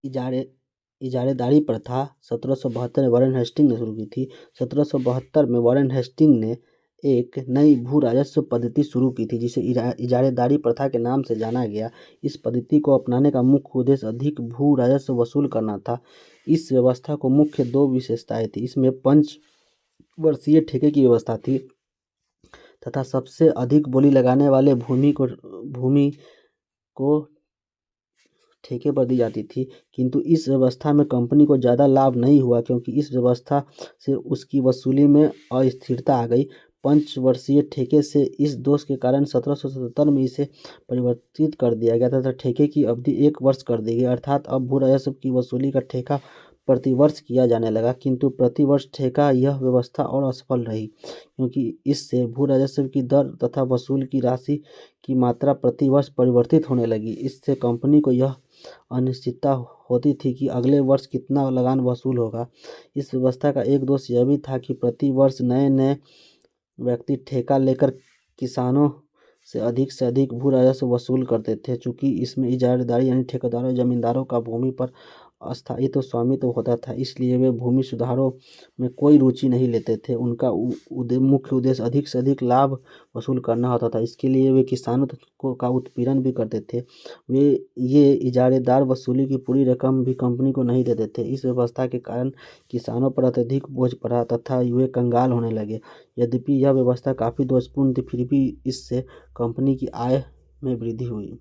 इजारे इजारेदारी प्रथा 1772 में Warren Hasting ने शुरू की थी। 1772 में वॉरेन हेस्टिंग ने एक नई भू राजस्व पद्धति शुरू की थी जिसे इजारेदारी प्रथा के नाम से जाना गया। इस पद्धति को अपनाने का मुख्य उद्देश्य अधिक भू राजस्व वसूल करना था। इस व्यवस्था को मुख्य दो विशेषताएं थी। इसमें 5 वर्षीय ठेके की व्यवस्था थी तथा सबसे अधिक बोली लगाने वाले भूमि को ठेके पर दी जाती थी। किंतु इस व्यवस्था में कंपनी को ज़्यादा लाभ नहीं हुआ क्योंकि इस व्यवस्था से उसकी वसूली में अस्थिरता आ गई। 5 वर्षीय ठेके से इस दोष के कारण 1777 में इसे परिवर्तित कर दिया गया तथा ठेके की अवधि 1 वर्ष कर दी गई। अर्थात अब भू राजस्व की वसूली का ठेका प्रतिवर्ष किया जाने लगा। किंतु प्रतिवर्ष ठेका यह व्यवस्था और असफल रही क्योंकि इससे भू राजस्व की दर तथा वसूल की राशि की मात्रा प्रतिवर्ष परिवर्तित होने लगी। इससे कंपनी को यह अनिश्चितता होती थी कि अगले वर्ष कितना लगान वसूल होगा। इस व्यवस्था का एक दोष यह भी था कि प्रति वर्ष नए नए व्यक्ति ठेका लेकर किसानों से अधिक भू राजस्व वसूल करते थे। चूँकि इसमें इजारेदारी यानी ठेकेदारों जमींदारों का भूमि पर अस्थायित्व स्वामित्व होता था, इसलिए वे भूमि सुधारों में कोई रुचि नहीं लेते थे। उनका मुख्य उद्देश्य अधिक से अधिक लाभ वसूल करना होता था। इसके लिए वे किसानों का उत्पीड़न भी करते थे। ये इजारेदार वसूली की पूरी रकम भी कंपनी को नहीं देते थे। इस व्यवस्था के कारण किसानों पर अत्यधिक बोझ पड़ा तथा वे कंगाल होने लगे। यद्यपि यह व्यवस्था काफ़ी दोषपूर्ण थी, फिर भी इससे कंपनी की आय में वृद्धि हुई।